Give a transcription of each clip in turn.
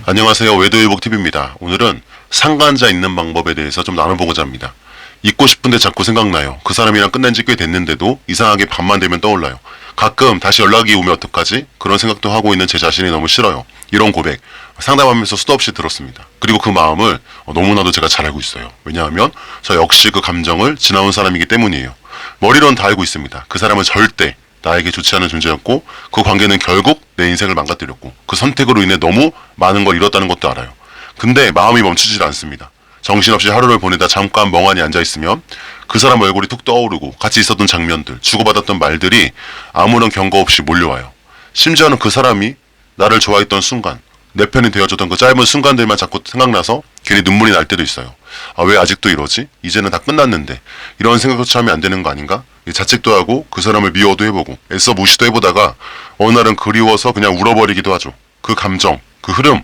안녕하세요. 외도의복TV입니다. 오늘은 상간자 있는 방법에 대해서 좀 나눠보고자 합니다. 잊고 싶은데 자꾸 생각나요. 그 사람이랑 끝낸 지 꽤 됐는데도 이상하게 밤만 되면 떠올라요. 가끔 다시 연락이 오면 어떡하지? 그런 생각도 하고 있는 제 자신이 너무 싫어요. 이런 고백 상담하면서 수도 없이 들었습니다. 그리고 그 마음을 너무나도 제가 잘 알고 있어요. 왜냐하면 저 역시 그 감정을 지나온 사람이기 때문이에요. 머리로는 다 알고 있습니다. 그 사람은 절대 나에게 좋지 않은 존재였고 그 관계는 결국 내 인생을 망가뜨렸고 그 선택으로 인해 너무 많은 걸 잃었다는 것도 알아요. 근데 마음이 멈추질 않습니다. 정신없이 하루를 보내다 잠깐 멍하니 앉아있으면 그 사람 얼굴이 툭 떠오르고 같이 있었던 장면들, 주고받았던 말들이 아무런 경고 없이 몰려와요. 심지어는 그 사람이 나를 좋아했던 순간, 내 편이 되어줬던 그 짧은 순간들만 자꾸 생각나서 괜히 눈물이 날 때도 있어요. 아, 왜 아직도 이러지? 이제는 다 끝났는데 이런 생각조차 하면 안 되는 거 아닌가? 자책도 하고 그 사람을 미워도 해보고 애써 무시도 해보다가 어느 날은 그리워서 그냥 울어버리기도 하죠. 그 감정, 그 흐름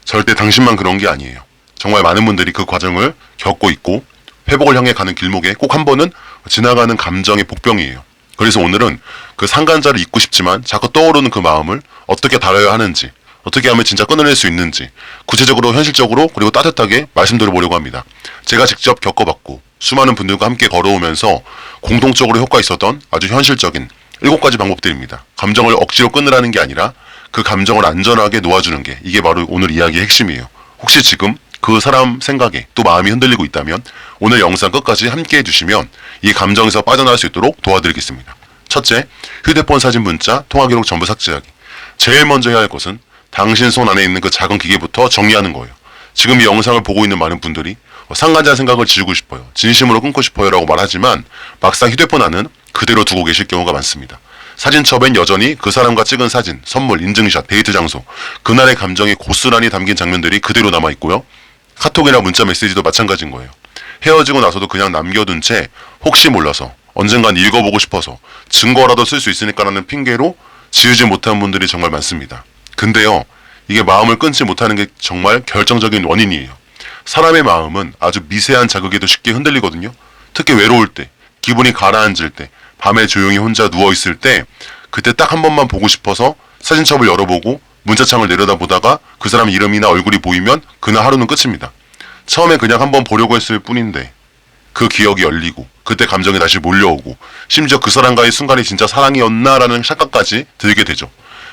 절대 당신만 그런 게 아니에요. 정말 많은 분들이 그 과정을 겪고 있고 회복을 향해 가는 길목에 꼭 한 번은 지나가는 감정의 복병이에요. 그래서 오늘은 그 상간자를 잊고 싶지만 자꾸 떠오르는 그 마음을 어떻게 다뤄야 하는지, 어떻게 하면 진짜 끊어낼 수 있는지 구체적으로, 현실적으로, 그리고 따뜻하게 말씀드려보려고 합니다. 제가 직접 겪어봤고 수많은 분들과 함께 걸어오면서 공통적으로 효과 있었던 아주 현실적인 7가지 방법들입니다. 감정을 억지로 끊으라는 게 아니라 그 감정을 안전하게 놓아주는 게, 이게 바로 오늘 이야기의 핵심이에요. 혹시 지금 그 사람 생각에 또 마음이 흔들리고 있다면 오늘 영상 끝까지 함께 해주시면 이 감정에서 빠져나갈 수 있도록 도와드리겠습니다. 첫째, 휴대폰 사진, 문자, 통화 기록 전부 삭제하기. 제일 먼저 해야 할 것은 당신 손 안에 있는 그 작은 기계부터 정리하는 거예요. 지금 이 영상을 보고 있는 많은 분들이 상간자 생각을 지우고 싶어요, 진심으로 끊고 싶어요 라고 말하지만 막상 휴대폰 안은 그대로 두고 계실 경우가 많습니다. 사진첩엔 여전히 그 사람과 찍은 사진, 선물, 인증샷, 데이트 장소, 그날의 감정이 고스란히 담긴 장면들이 그대로 남아있고요. 카톡이나 문자 메시지도 마찬가지인 거예요. 헤어지고 나서도 그냥 남겨둔 채 혹시 몰라서 언젠간 읽어보고 싶어서 증거라도 쓸 수 있으니까라는 핑계로 지우지 못한 분들이 정말 많습니다. 근데요, 이게 마음을 끊지 못하는 게 정말 결정적인 원인이에요. 사람의 마음은 아주 미세한 자극에도 쉽게 흔들리거든요. 특히 외로울 때, 기분이 가라앉을 때, 밤에 조용히 혼자 누워있을 때, 그때 딱 한 번만 보고 싶어서 사진첩을 열어보고 문자창을 내려다보다가 그 사람 이름이나 얼굴이 보이면 그날 하루는 끝입니다. 처음에 그냥 한번 보려고 했을 뿐인데 그 기억이 열리고 그때 감정이 다시 몰려오고 심지어 그 사람과의 순간이 진짜 사랑이었나라는 착각까지 들게 되죠.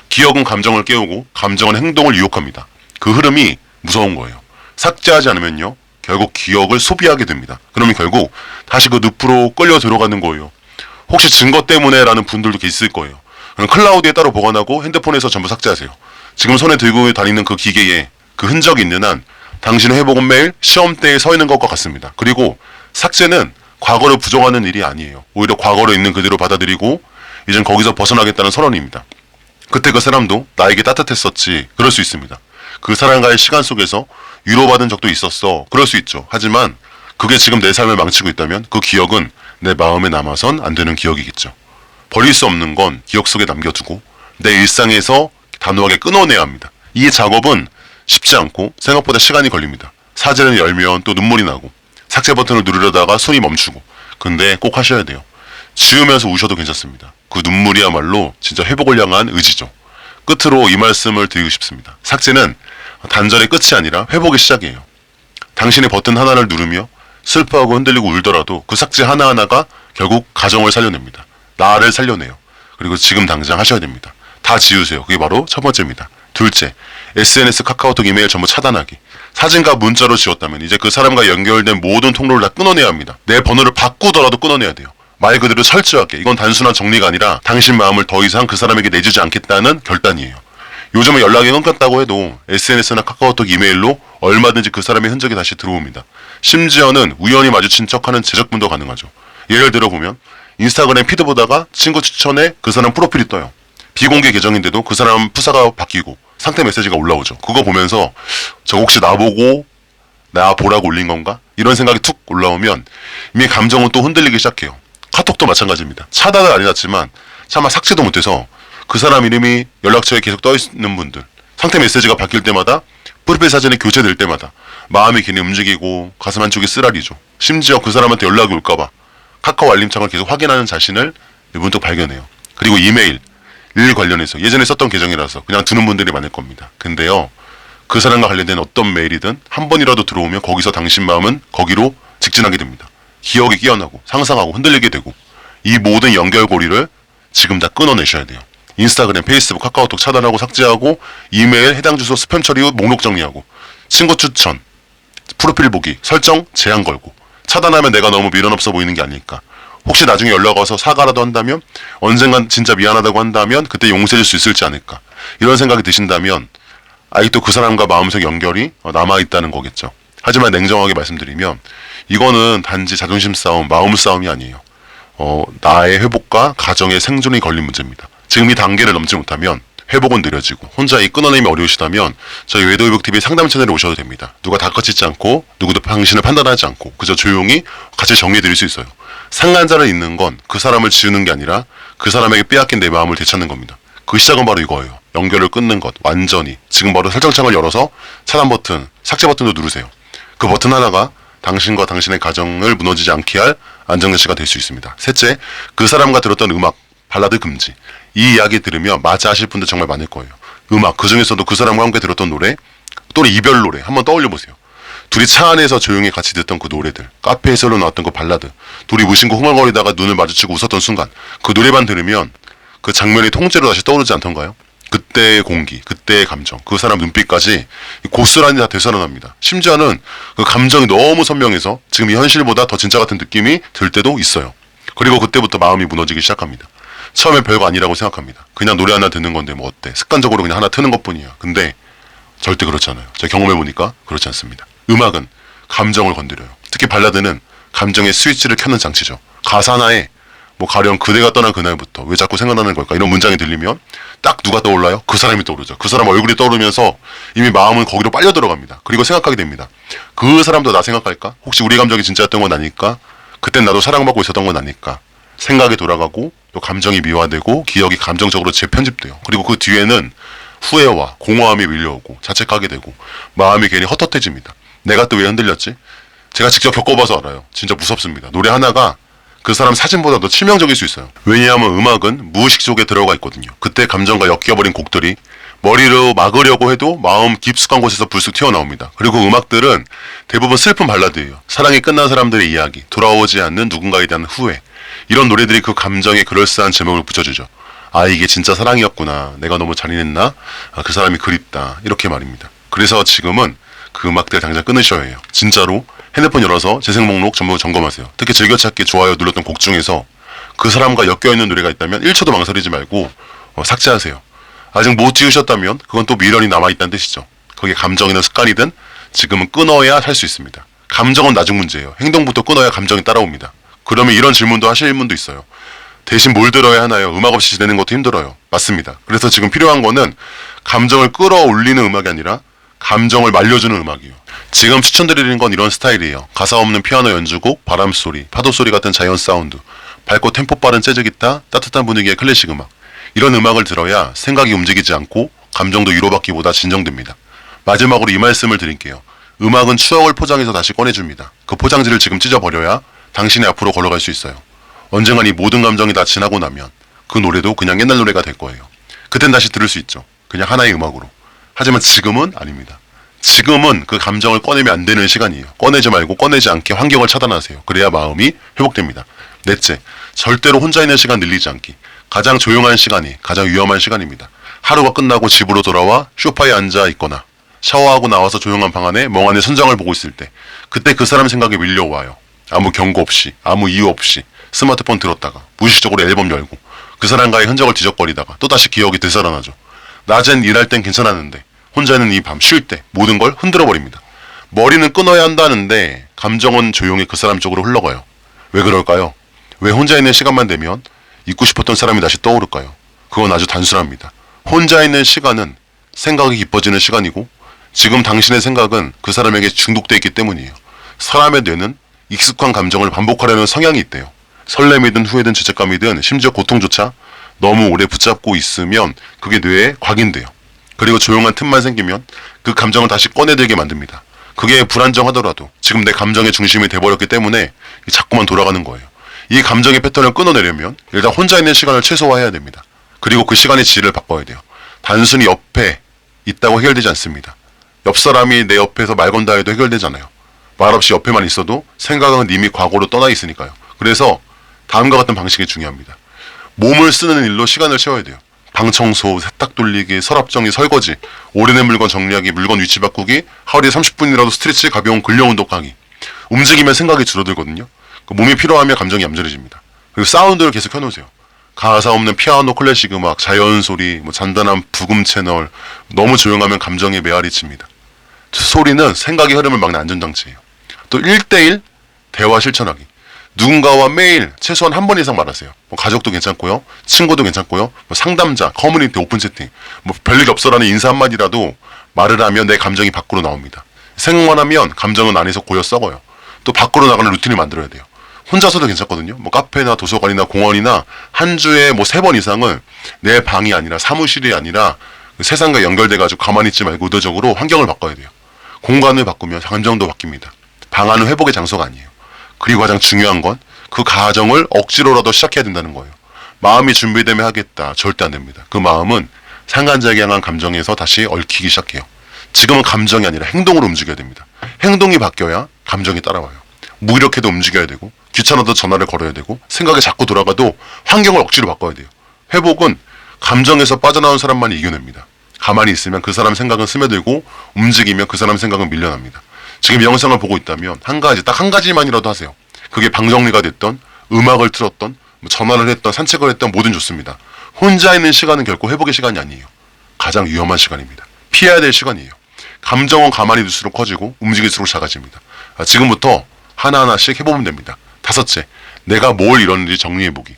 기억은 감정을 깨우고 감정은 행동을 유혹합니다. 그 흐름이 무서운 거예요. 삭제하지 않으면요, 결국 기억을 소비하게 됩니다. 그러면 결국 다시 그 늪으로 끌려 들어가는 거예요. 혹시 증거 때문에 라는 분들도 있을 거예요. 그럼 클라우드에 따로 보관하고 핸드폰에서 전부 삭제하세요. 지금 손에 들고 다니는 그 기계에 그 흔적이 있는 한 당신의 회복은 매일 시험대에 서 있는 것과 같습니다. 그리고 삭제는 과거를 부정하는 일이 아니에요. 오히려 과거로 있는 그대로 받아들이고 이젠 거기서 벗어나겠다는 선언입니다. 그때 그 사람도 나에게 따뜻했었지, 그럴 수 있습니다. 그 사람과의 시간 속에서 위로받은 적도 있었어, 그럴 수 있죠. 하지만 그게 지금 내 삶을 망치고 있다면 그 기억은 내 마음에 남아선 안 되는 기억이겠죠. 버릴 수 없는 건 기억 속에 남겨두고 내 일상에서 단호하게 끊어내야 합니다. 이 작업은 쉽지 않고 생각보다 시간이 걸립니다. 사진을 열면 또 눈물이 나고 삭제 버튼을 누르려다가 손이 멈추고. 근데 꼭 하셔야 돼요. 지우면서 우셔도 괜찮습니다. 그 눈물이야말로 진짜 회복을 향한 의지죠. 끝으로 이 말씀을 드리고 싶습니다. 삭제는 단절의 끝이 아니라 회복의 시작이에요. 당신의 버튼 하나를 누르며 슬퍼하고 흔들리고 울더라도 그 삭제 하나하나가 결국 가정을 살려냅니다. 나를 살려내요. 그리고 지금 당장 하셔야 됩니다. 다 지우세요. 그게 바로 첫 번째입니다. 둘째, SNS, 카카오톡, 이메일 전부 차단하기. 사진과 문자로 지웠다면 이제 그 사람과 연결된 모든 통로를 다 끊어내야 합니다. 내 번호를 바꾸더라도 끊어내야 돼요. 말 그대로 철저하게. 이건 단순한 정리가 아니라 당신 마음을 더 이상 그 사람에게 내주지 않겠다는 결단이에요. 요즘은 연락이 끊겼다고 해도 SNS나 카카오톡, 이메일로 얼마든지 그 사람의 흔적이 다시 들어옵니다. 심지어는 우연히 마주친 척하는 제작분도 가능하죠. 예를 들어보면 인스타그램 피드 보다가 친구 추천에 그 사람 프로필이 떠요. 비공개 계정인데도 그 사람 프사가 바뀌고 상태 메시지가 올라오죠. 그거 보면서 저 혹시 나보고 나 보라고 올린 건가? 이런 생각이 툭 올라오면 이미 감정은 또 흔들리기 시작해요. 카톡도 마찬가지입니다. 차단은 안 해놨지만 차마 삭제도 못해서 그 사람 이름이 연락처에 계속 떠있는 분들, 상태 메시지가 바뀔 때마다, 프로필 사진이 교체될 때마다 마음이 괜히 움직이고 가슴 한쪽이 쓰라리죠. 심지어 그 사람한테 연락이 올까봐 카카오 알림창을 계속 확인하는 자신을 문득 발견해요. 그리고 이메일, 일 관련해서 예전에 썼던 계정이라서 그냥 두는 분들이 많을 겁니다. 근데요, 그 사람과 관련된 어떤 메일이든 한 번이라도 들어오면 거기서 당신 마음은 거기로 직진하게 됩니다. 기억이 깨어나고 상상하고 흔들리게 되고 이 모든 연결고리를 지금 다 끊어내셔야 돼요. 인스타그램, 페이스북, 카카오톡 차단하고 삭제하고 이메일 해당 주소 스팸 처리 후 목록 정리하고 친구 추천, 프로필 보기, 설정 제한 걸고 차단하면 내가 너무 미련 없어 보이는 게 아닐까. 혹시 나중에 연락 와서 사과라도 한다면 언젠간 진짜 미안하다고 한다면 그때 용서해줄 수 있을지 않을까. 이런 생각이 드신다면 아직도 그 사람과 마음속 연결이 남아있다는 거겠죠. 하지만 냉정하게 말씀드리면 이거는 단지 자존심 싸움, 마음 싸움이 아니에요. 나의 회복과 가정의 생존이 걸린 문제입니다. 지금 이 단계를 넘지 못하면 회복은 느려지고 혼자 이 끊어내기 어려우시다면 저희 외도회복TV 상담 채널에 오셔도 됩니다. 누가 닥터치지 않고 누구도 당신을 판단하지 않고 그저 조용히 같이 정리해드릴 수 있어요. 상간자를 잇는 건 그 사람을 지우는 게 아니라 그 사람에게 빼앗긴 내 마음을 되찾는 겁니다. 그 시작은 바로 이거예요. 연결을 끊는 것, 완전히. 지금 바로 설정창을 열어서 차단 버튼, 삭제 버튼도 누르세요. 그 버튼 하나가 당신과 당신의 가정을 무너지지 않게 할 안정장치가 될 수 있습니다. 셋째, 그 사람과 들었던 음악, 발라드 금지. 이 이야기 들으며 맞아 하실 분들 정말 많을 거예요. 음악, 그 중에서도 그 사람과 함께 들었던 노래, 또는 이별 노래 한번 떠올려 보세요. 둘이 차 안에서 조용히 같이 듣던 그 노래들, 카페에서 나왔던 그 발라드, 둘이 무심코 흥얼거리다가 눈을 마주치고 웃었던 순간, 그 노래만 들으면 그 장면이 통째로 다시 떠오르지 않던가요? 그때의 공기, 그때의 감정, 그 사람 눈빛까지 고스란히 다 되살아납니다. 심지어는 그 감정이 너무 선명해서 지금 이 현실보다 더 진짜 같은 느낌이 들 때도 있어요. 그리고 그때부터 마음이 무너지기 시작합니다. 처음엔 별거 아니라고 생각합니다. 그냥 노래 하나 듣는 건데 뭐 어때? 습관적으로 그냥 하나 트는 것뿐이야. 근데 절대 그렇지 않아요. 제가 경험해보니까 그렇지 않습니다. 음악은 감정을 건드려요. 특히 발라드는 감정의 스위치를 켜는 장치죠. 가사 하나에 뭐 가령 그대가 떠난 그날부터 왜 자꾸 생각나는 걸까 이런 문장이 들리면 딱 누가 떠올라요? 그 사람이 떠오르죠. 그 사람 얼굴이 떠오르면서 이미 마음은 거기로 빨려 들어갑니다. 그리고 생각하게 됩니다. 그 사람도 나 생각할까? 혹시 우리 감정이 진짜였던 건 아닐까? 그땐 나도 사랑받고 있었던 건 아닐까? 생각이 돌아가고 또 감정이 미화되고 기억이 감정적으로 재편집돼요. 그리고 그 뒤에는 후회와 공허함이 밀려오고 자책하게 되고 마음이 괜히 헛헛해집니다. 내가 또 왜 흔들렸지? 제가 직접 겪어봐서 알아요. 진짜 무섭습니다. 노래 하나가 그 사람 사진보다 더 치명적일 수 있어요. 왜냐하면 음악은 무의식 속에 들어가 있거든요. 그때 감정과 엮여버린 곡들이 머리로 막으려고 해도 마음 깊숙한 곳에서 불쑥 튀어나옵니다. 그리고 음악들은 대부분 슬픈 발라드예요. 사랑이 끝난 사람들의 이야기, 돌아오지 않는 누군가에 대한 후회. 이런 노래들이 그 감정에 그럴싸한 제목을 붙여주죠. 아, 이게 진짜 사랑이었구나. 내가 너무 잔인했나? 아, 그 사람이 그립다. 이렇게 말입니다. 그래서 지금은 그 음악들 당장 끊으셔야 해요. 진짜로 핸드폰 열어서 재생 목록 전부 점검하세요. 특히 즐겨찾기 좋아요 눌렀던 곡 중에서 그 사람과 엮여있는 노래가 있다면 1초도 망설이지 말고 삭제하세요. 아직 못 지우셨다면 그건 또 미련이 남아있다는 뜻이죠. 그게 감정이든 습관이든 지금은 끊어야 살 수 있습니다. 감정은 나중 문제예요. 행동부터 끊어야 감정이 따라옵니다. 그러면 이런 질문도 하실 분도 있어요. 대신 뭘 들어야 하나요? 음악 없이 지내는 것도 힘들어요. 맞습니다. 그래서 지금 필요한 거는 감정을 끌어올리는 음악이 아니라 감정을 말려주는 음악이에요. 지금 추천드리는 건 이런 스타일이에요. 가사 없는 피아노 연주곡, 바람소리, 파도소리 같은 자연 사운드, 밝고 템포 빠른 재즈 기타, 따뜻한 분위기의 클래식 음악. 이런 음악을 들어야 생각이 움직이지 않고 감정도 위로받기보다 진정됩니다. 마지막으로 이 말씀을 드릴게요. 음악은 추억을 포장해서 다시 꺼내줍니다. 그 포장지를 지금 찢어버려야 당신이 앞으로 걸어갈 수 있어요. 언젠간 이 모든 감정이 다 지나고 나면 그 노래도 그냥 옛날 노래가 될 거예요. 그땐 다시 들을 수 있죠. 그냥 하나의 음악으로. 하지만 지금은 아닙니다. 지금은 그 감정을 꺼내면 안 되는 시간이에요. 꺼내지 말고 꺼내지 않게 환경을 차단하세요. 그래야 마음이 회복됩니다. 넷째, 절대로 혼자 있는 시간 늘리지 않기. 가장 조용한 시간이 가장 위험한 시간입니다. 하루가 끝나고 집으로 돌아와 소파에 앉아 있거나 샤워하고 나와서 조용한 방 안에 멍하니 천장을 보고 있을 때 그때 그 사람 생각이 밀려와요. 아무 경고 없이 아무 이유 없이 스마트폰 들었다가 무의식적으로 앨범 열고 그 사람과의 흔적을 뒤적거리다가 또다시 기억이 되살아나죠. 낮엔 일할 땐 괜찮았는데 혼자 있는 이 밤 쉴 때 모든 걸 흔들어 버립니다. 머리는 끊어야 한다는데 감정은 조용히 그 사람 쪽으로 흘러가요. 왜 그럴까요? 왜 혼자 있는 시간만 되면 잊고 싶었던 사람이 다시 떠오를까요? 그건 아주 단순합니다. 혼자 있는 시간은 생각이 깊어지는 시간이고 지금 당신의 생각은 그 사람에게 중독되어 있기 때문이에요. 사람의 뇌는 익숙한 감정을 반복하려는 성향이 있대요. 설렘이든 후회든 죄책감이든 심지어 고통조차 너무 오래 붙잡고 있으면 그게 뇌에 각인돼요. 그리고 조용한 틈만 생기면 그 감정을 다시 꺼내들게 만듭니다. 그게 불안정하더라도 지금 내 감정의 중심이 돼버렸기 때문에 자꾸만 돌아가는 거예요. 이 감정의 패턴을 끊어내려면 일단 혼자 있는 시간을 최소화해야 됩니다. 그리고 그 시간의 질을 바꿔야 돼요. 단순히 옆에 있다고 해결되지 않습니다. 옆 사람이 내 옆에서 말 건다 해도 해결되잖아요. 말없이 옆에만 있어도 생각은 이미 과거로 떠나 있으니까요. 그래서 다음과 같은 방식이 중요합니다. 몸을 쓰는 일로 시간을 채워야 돼요. 방 청소, 세탁 돌리기, 서랍 정리, 설거지, 오래된 물건 정리하기, 물건 위치 바꾸기, 하루에 30분이라도 스트레치, 가벼운 근력 운동하기. 움직이면 생각이 줄어들거든요. 몸이 피로하면 감정이 얌전해집니다. 그리고 사운드를 계속 켜놓으세요. 가사 없는 피아노, 클래식 음악, 자연 소리, 잔잔한 부금 채널. 너무 조용하면 감정에 메아리 칩니다. 소리는 생각의 흐름을 막는 안전장치예요. 또 1대1 대화 실천하기. 누군가와 매일 최소한 한 번 이상 말하세요. 가족도 괜찮고요. 친구도 괜찮고요. 상담자, 커뮤니티, 오픈 채팅. 별일 없어라는 인사 한마디라도 말을 하면 내 감정이 밖으로 나옵니다. 생각만 하면 감정은 안에서 고여 썩어요. 또 밖으로 나가는 루틴을 만들어야 돼요. 혼자서도 괜찮거든요. 카페나 도서관이나 공원이나 한 주에 3번 이상은 내 방이 아니라 사무실이 아니라 세상과 연결돼가지고 가만히 있지 말고 의도적으로 환경을 바꿔야 돼요. 공간을 바꾸면 감정도 바뀝니다. 방안은 회복의 장소가 아니에요. 그리고 가장 중요한 건 그 가정을 억지로라도 시작해야 된다는 거예요. 마음이 준비되면 하겠다. 절대 안 됩니다. 그 마음은 상간자에게 향한 감정에서 다시 얽히기 시작해요. 지금은 감정이 아니라 행동으로 움직여야 됩니다. 행동이 바뀌어야 감정이 따라와요. 무기력해도 움직여야 되고 귀찮아도 전화를 걸어야 되고 생각이 자꾸 돌아가도 환경을 억지로 바꿔야 돼요. 회복은 감정에서 빠져나온 사람만이 이겨냅니다. 가만히 있으면 그 사람 생각은 스며들고 움직이면 그 사람 생각은 밀려납니다. 지금 영상을 보고 있다면 딱 한 가지만이라도 하세요. 그게 방 정리가 됐던, 음악을 틀었던, 전화를 했던, 산책을 했던 뭐든 좋습니다. 혼자 있는 시간은 결코 회복의 시간이 아니에요. 가장 위험한 시간입니다. 피해야 될 시간이에요. 감정은 가만히 둘수록 커지고 움직일수록 작아집니다. 지금부터 하나하나씩 해보면 됩니다. 5째, 내가 뭘 잃었는지 정리해보기.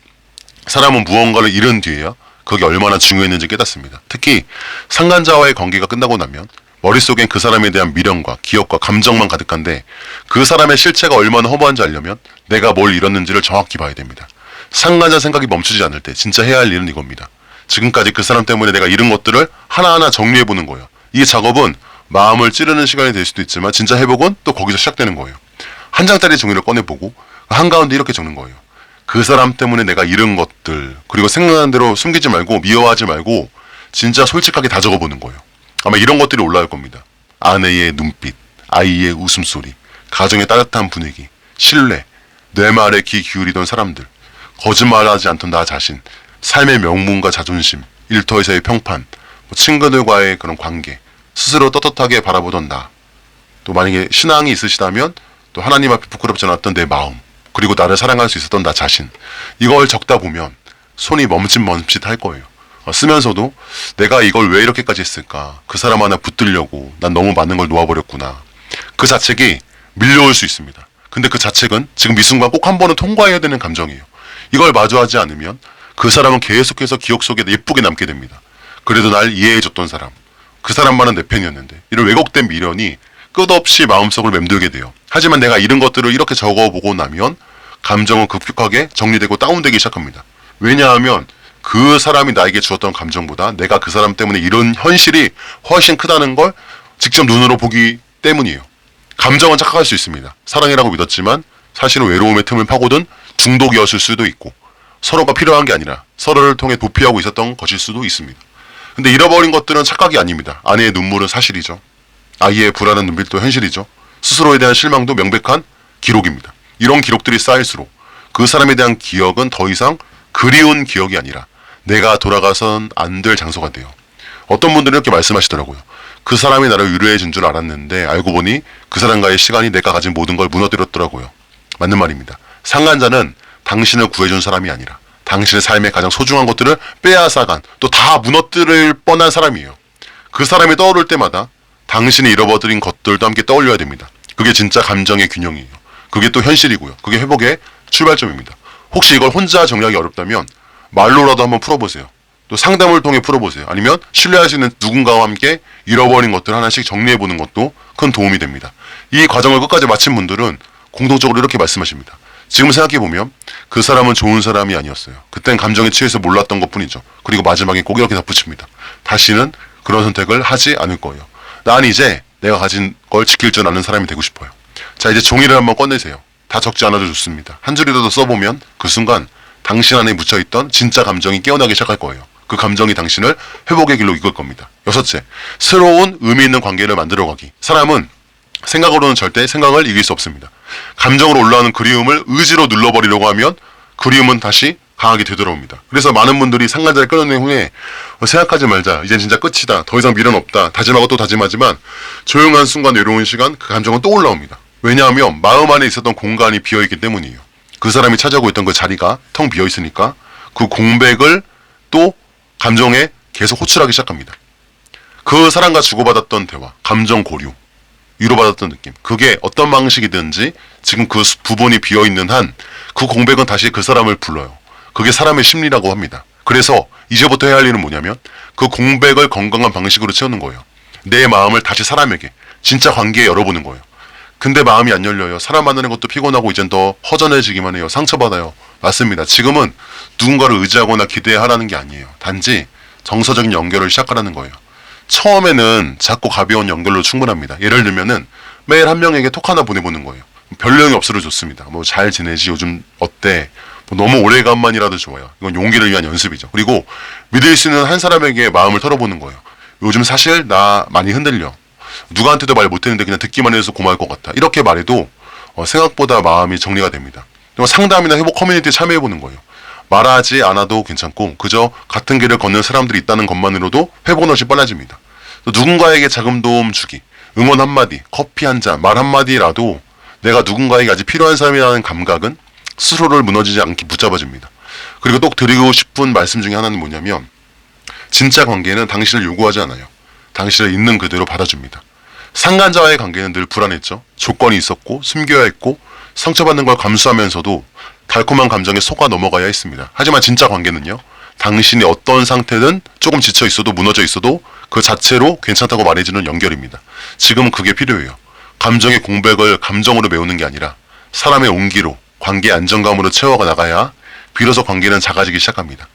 사람은 무언가를 잃은 뒤에야 그게 얼마나 중요했는지 깨닫습니다. 특히 상간자와의 관계가 끝나고 나면 머릿속엔 그 사람에 대한 미련과 기억과 감정만 가득한데 그 사람의 실체가 얼마나 허무한지 알려면 내가 뭘 잃었는지를 정확히 봐야 됩니다. 상간자 생각이 멈추지 않을 때 진짜 해야 할 일은 이겁니다. 지금까지 그 사람 때문에 내가 잃은 것들을 하나하나 정리해보는 거예요. 이 작업은 마음을 찌르는 시간이 될 수도 있지만 진짜 회복은 또 거기서 시작되는 거예요. 한 장짜리 종이를 꺼내보고 한가운데 이렇게 적는 거예요. 그 사람 때문에 내가 잃은 것들, 그리고 생각나는 대로 숨기지 말고 미워하지 말고 진짜 솔직하게 다 적어보는 거예요. 아마 이런 것들이 올라올 겁니다. 아내의 눈빛, 아이의 웃음소리, 가정의 따뜻한 분위기, 신뢰, 내 말에 귀 기울이던 사람들, 거짓말하지 않던 나 자신, 삶의 명분과 자존심, 일터에서의 평판, 친구들과의 그런 관계, 스스로 떳떳하게 바라보던 나, 또 만약에 신앙이 있으시다면 또 하나님 앞에 부끄럽지 않았던 내 마음, 그리고 나를 사랑할 수 있었던 나 자신, 이걸 적다 보면 손이 멈칫멈칫 할 거예요. 쓰면서도 내가 이걸 왜 이렇게까지 했을까? 그 사람 하나 붙들려고 난 너무 많은 걸 놓아버렸구나. 그 자책이 밀려올 수 있습니다. 근데 그 자책은 지금 이 순간 꼭 한 번은 통과해야 되는 감정이에요. 이걸 마주하지 않으면 그 사람은 계속해서 기억 속에 예쁘게 남게 됩니다. 그래도 날 이해해줬던 사람, 그 사람만은 내 편이었는데 이런 왜곡된 미련이 끝없이 마음속을 맴돌게 돼요. 하지만 내가 잃은 것들을 이렇게 적어보고 나면 감정은 급격하게 정리되고 다운되기 시작합니다. 왜냐하면 그 사람이 나에게 주었던 감정보다 내가 그 사람 때문에 이런 현실이 훨씬 크다는 걸 직접 눈으로 보기 때문이에요. 감정은 착각할 수 있습니다. 사랑이라고 믿었지만 사실은 외로움의 틈을 파고든 중독이었을 수도 있고 서로가 필요한 게 아니라 서로를 통해 도피하고 있었던 것일 수도 있습니다. 근데 잃어버린 것들은 착각이 아닙니다. 아내의 눈물은 사실이죠. 아이의 불안한 눈빛도 현실이죠. 스스로에 대한 실망도 명백한 기록입니다. 이런 기록들이 쌓일수록 그 사람에 대한 기억은 더 이상 그리운 기억이 아니라 내가 돌아가선 안 될 장소가 돼요. 어떤 분들은 이렇게 말씀하시더라고요. 그 사람이 나를 위로해 준 줄 알았는데 알고 보니 그 사람과의 시간이 내가 가진 모든 걸 무너뜨렸더라고요. 맞는 말입니다. 상간자는 당신을 구해준 사람이 아니라 당신의 삶의 가장 소중한 것들을 빼앗아간 또 다 무너뜨릴 뻔한 사람이에요. 그 사람이 떠오를 때마다 당신이 잃어버린 것들도 함께 떠올려야 됩니다. 그게 진짜 감정의 균형이에요. 그게 또 현실이고요. 그게 회복의 출발점입니다. 혹시 이걸 혼자 정리하기 어렵다면 말로라도 한번 풀어보세요. 또 상담을 통해 풀어보세요. 아니면 신뢰할 수 있는 누군가와 함께 잃어버린 것들 하나씩 정리해보는 것도 큰 도움이 됩니다. 이 과정을 끝까지 마친 분들은 공통적으로 이렇게 말씀하십니다. 지금 생각해보면 그 사람은 좋은 사람이 아니었어요. 그땐 감정에 취해서 몰랐던 것뿐이죠. 그리고 마지막에 꼭 이렇게 덧붙입니다. 다시는 그런 선택을 하지 않을 거예요. 난 이제 내가 가진 걸 지킬 줄 아는 사람이 되고 싶어요. 자, 이제 종이를 한번 꺼내세요. 다 적지 않아도 좋습니다. 한 줄이라도 써보면 그 순간 당신 안에 묻혀있던 진짜 감정이 깨어나기 시작할 거예요. 그 감정이 당신을 회복의 길로 이끌 겁니다. 6째, 새로운 의미 있는 관계를 만들어가기. 사람은 생각으로는 절대 생각을 이길 수 없습니다. 감정으로 올라오는 그리움을 의지로 눌러버리려고 하면 그리움은 다시 강하게 되돌아옵니다. 그래서 많은 분들이 상간자를 끊어낸 후에 생각하지 말자, 이젠 진짜 끝이다, 더 이상 미련 없다, 다짐하고 또 다짐하지만 조용한 순간, 외로운 시간, 그 감정은 또 올라옵니다. 왜냐하면 마음 안에 있었던 공간이 비어있기 때문이에요. 그 사람이 차지하고 있던 그 자리가 텅 비어있으니까 그 공백을 또 감정에 계속 호출하기 시작합니다. 그 사람과 주고받았던 대화, 감정 고류, 위로받았던 느낌, 그게 어떤 방식이든지 지금 그 부분이 비어있는 한 그 공백은 다시 그 사람을 불러요. 그게 사람의 심리라고 합니다. 그래서 이제부터 해야 할 일은 뭐냐면 그 공백을 건강한 방식으로 채우는 거예요. 내 마음을 다시 사람에게, 진짜 관계에 열어보는 거예요. 근데 마음이 안 열려요. 사람 만나는 것도 피곤하고 이젠 더 허전해지기만 해요. 상처받아요. 맞습니다. 지금은 누군가를 의지하거나 기대하라는 게 아니에요. 단지 정서적인 연결을 시작하라는 거예요. 처음에는 작고 가벼운 연결로 충분합니다. 예를 들면은 매일 한 명에게 톡 하나 보내보는 거예요. 별 내용이 없어도 좋습니다. 뭐 잘 지내지, 요즘 어때, 뭐 너무 오래간만이라도 좋아요. 이건 용기를 위한 연습이죠. 그리고 믿을 수 있는 한 사람에게 마음을 털어보는 거예요. 요즘 사실 나 많이 흔들려, 누구한테도 말 못했는데 그냥 듣기만 해서 고마울 것 같아, 이렇게 말해도 생각보다 마음이 정리가 됩니다. 상담이나 회복 커뮤니티에 참여해보는 거예요. 말하지 않아도 괜찮고 그저 같은 길을 걷는 사람들이 있다는 것만으로도 회복 너시 빨라집니다. 누군가에게 작은 도움 주기, 응원 한마디, 커피 한잔, 말 한마디라도 내가 누군가에게 아직 필요한 사람이라는 감각은 스스로를 무너지지 않게 붙잡아줍니다. 그리고 또 드리고 싶은 말씀 중에 하나는 뭐냐면, 진짜 관계는 당신을 요구하지 않아요. 당신을 있는 그대로 받아줍니다. 상간자와의 관계는 늘 불안했죠. 조건이 있었고 숨겨야 했고 상처받는 걸 감수하면서도 달콤한 감정에 속아 넘어가야 했습니다. 하지만 진짜 관계는요, 당신이 어떤 상태든 조금 지쳐 있어도 무너져 있어도 그 자체로 괜찮다고 말해주는 연결입니다. 지금은 그게 필요해요. 감정의 공백을 감정으로 메우는 게 아니라 사람의 온기로, 관계의 안정감으로 채워가 나가야 비로소 관계는 작아지기 시작합니다.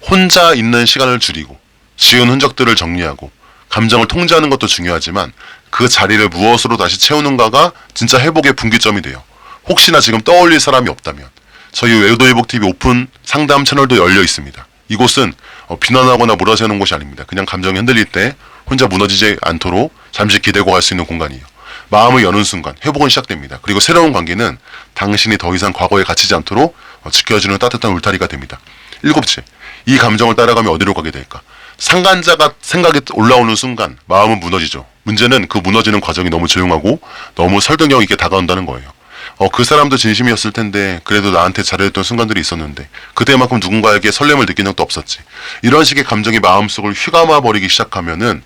혼자 있는 시간을 줄이고 지운 흔적들을 정리하고 감정을 통제하는 것도 중요하지만 그 자리를 무엇으로 다시 채우는가가 진짜 회복의 분기점이 돼요. 혹시나 지금 떠올릴 사람이 없다면 저희 외도회복TV 오픈 상담 채널도 열려 있습니다. 이곳은 비난하거나 몰아세우는 곳이 아닙니다. 그냥 감정이 흔들릴 때 혼자 무너지지 않도록 잠시 기대고 갈 수 있는 공간이에요. 마음을 여는 순간 회복은 시작됩니다. 그리고 새로운 관계는 당신이 더 이상 과거에 갇히지 않도록 지켜주는 따뜻한 울타리가 됩니다. 7째, 이 감정을 따라가면 어디로 가게 될까? 상간자가 생각이 올라오는 순간 마음은 무너지죠. 문제는 그 무너지는 과정이 너무 조용하고 너무 설득력 있게 다가온다는 거예요. 그 사람도 진심이었을 텐데 그래도 나한테 잘해줬던 순간들이 있었는데 그때만큼 누군가에게 설렘을 느낀 적도 없었지. 이런 식의 감정이 마음속을 휘감아 버리기 시작하면은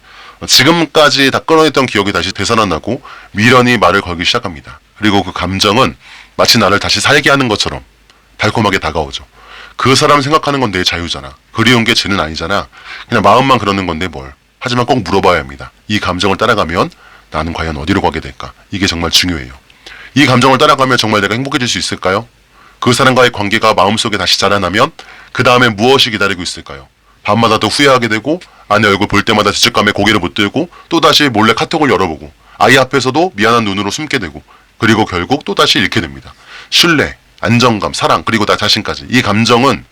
지금까지 다 끌어냈던 기억이 다시 되살아나고 미련이 말을 걸기 시작합니다. 그리고 그 감정은 마치 나를 다시 살게 하는 것처럼 달콤하게 다가오죠. 그 사람 생각하는 건 내 자유잖아. 그리운 게 죄는 아니잖아. 그냥 마음만 그러는 건데 뭘. 하지만 꼭 물어봐야 합니다. 이 감정을 따라가면 나는 과연 어디로 가게 될까? 이게 정말 중요해요. 이 감정을 따라가면 정말 내가 행복해질 수 있을까요? 그 사람과의 관계가 마음속에 다시 자라나면 그 다음에 무엇이 기다리고 있을까요? 밤마다 더 후회하게 되고 아내 얼굴 볼 때마다 죄책감에 고개를 못 들고 또다시 몰래 카톡을 열어보고 아이 앞에서도 미안한 눈으로 숨게 되고 그리고 결국 또다시 잃게 됩니다. 신뢰, 안정감, 사랑, 그리고 나 자신까지. 이 감정은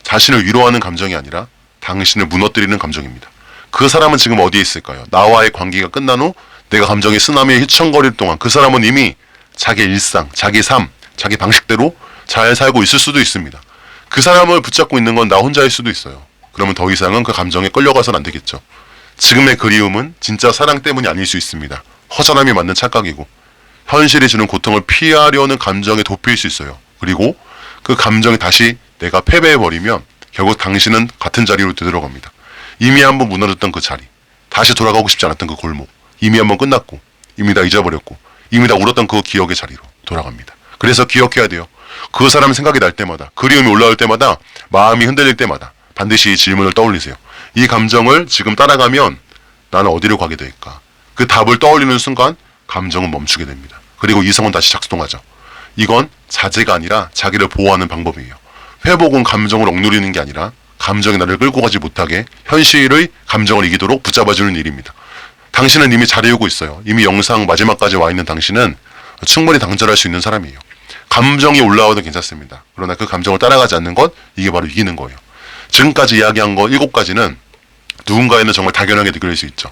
자신을 위로하는 감정이 아니라 당신을 무너뜨리는 감정입니다. 그 사람은 지금 어디에 있을까요? 나와의 관계가 끝난 후 내가 감정의 쓰나미에 휘청거릴 동안 그 사람은 이미 자기 일상, 자기 삶, 자기 방식대로 잘 살고 있을 수도 있습니다. 그 사람을 붙잡고 있는 건 나 혼자일 수도 있어요. 그러면 더 이상은 그 감정에 끌려가선 안 되겠죠. 지금의 그리움은 진짜 사랑 때문이 아닐 수 있습니다. 허전함이 맞는 착각이고 현실이 주는 고통을 피하려는 감정에 도피일 수 있어요. 그리고 그 감정이 다시 내가 패배해버리면 결국 당신은 같은 자리로 되돌아갑니다. 이미 한번 무너졌던 그 자리, 다시 돌아가고 싶지 않았던 그 골목, 이미 한번 끝났고 이미 다 잊어버렸고 이미 다 울었던 그 기억의 자리로 돌아갑니다. 그래서 기억해야 돼요. 그 사람 생각이 날 때마다, 그리움이 올라올 때마다, 마음이 흔들릴 때마다 반드시 이 질문을 떠올리세요. 이 감정을 지금 따라가면 나는 어디로 가게 될까? 그 답을 떠올리는 순간 감정은 멈추게 됩니다. 그리고 이성은 다시 작동하죠. 이건 자제가 아니라 자기를 보호하는 방법이에요. 회복은 감정을 억누르는 게 아니라 감정이 나를 끌고 가지 못하게 현실의 감정을 이기도록 붙잡아주는 일입니다. 당신은 이미 잘해오고 있어요. 이미 영상 마지막까지 와 있는 당신은 충분히 당절할 수 있는 사람이에요. 감정이 올라와도 괜찮습니다. 그러나 그 감정을 따라가지 않는 것, 이게 바로 이기는 거예요. 지금까지 이야기한 거 7가지는 누군가에는 정말 당연하게 느껴질 수 있죠.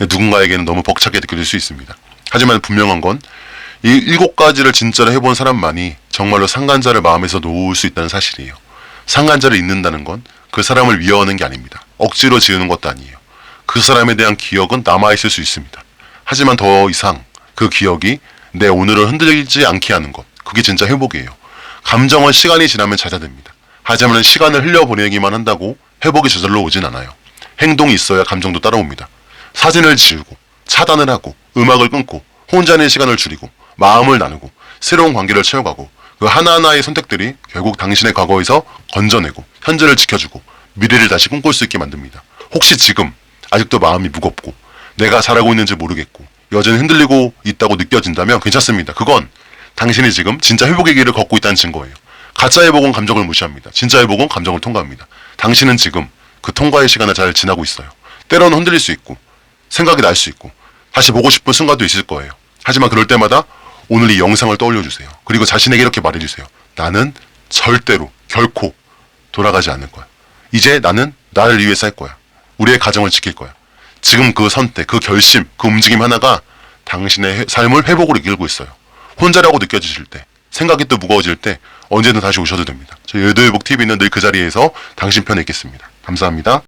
누군가에게는 너무 벅차게 느껴질 수 있습니다. 하지만 분명한 건 이 7가지를 진짜로 해본 사람만이 정말로 상간자를 마음에서 놓을 수 있다는 사실이에요. 상간자를 잊는다는 건 그 사람을 미워하는 게 아닙니다. 억지로 지우는 것도 아니에요. 그 사람에 대한 기억은 남아있을 수 있습니다. 하지만 더 이상 그 기억이 내 오늘을 흔들리지 않게 하는 것, 그게 진짜 회복이에요. 감정은 시간이 지나면 잦아듭니다. 하지만 시간을 흘려보내기만 한다고 회복이 저절로 오진 않아요. 행동이 있어야 감정도 따라옵니다. 사진을 지우고 차단을 하고 음악을 끊고 혼자 있는 시간을 줄이고 마음을 나누고 새로운 관계를 채워가고 그 하나하나의 선택들이 결국 당신의 과거에서 건져내고 현재를 지켜주고 미래를 다시 꿈꿀 수 있게 만듭니다. 혹시 지금 아직도 마음이 무겁고 내가 잘하고 있는지 모르겠고 여전히 흔들리고 있다고 느껴진다면 괜찮습니다. 그건 당신이 지금 진짜 회복의 길을 걷고 있다는 증거예요. 가짜 회복은 감정을 무시합니다. 진짜 회복은 감정을 통과합니다. 당신은 지금 그 통과의 시간을 잘 지나고 있어요. 때로는 흔들릴 수 있고 생각이 날 수 있고 다시 보고 싶은 순간도 있을 거예요. 하지만 그럴 때마다 오늘 이 영상을 떠올려주세요. 그리고 자신에게 이렇게 말해주세요. 나는 절대로 결코 돌아가지 않을 거야. 이제 나는 나를 위해 살 거야. 우리의 가정을 지킬 거야. 지금 그 선택, 그 결심, 그 움직임 하나가 당신의 삶을 회복으로 이끌고 있어요. 혼자라고 느껴지실 때, 생각이 또 무거워질 때 언제든 다시 오셔도 됩니다. 저희 여도회복TV는 늘 그 자리에서 당신 편에 있겠습니다. 감사합니다.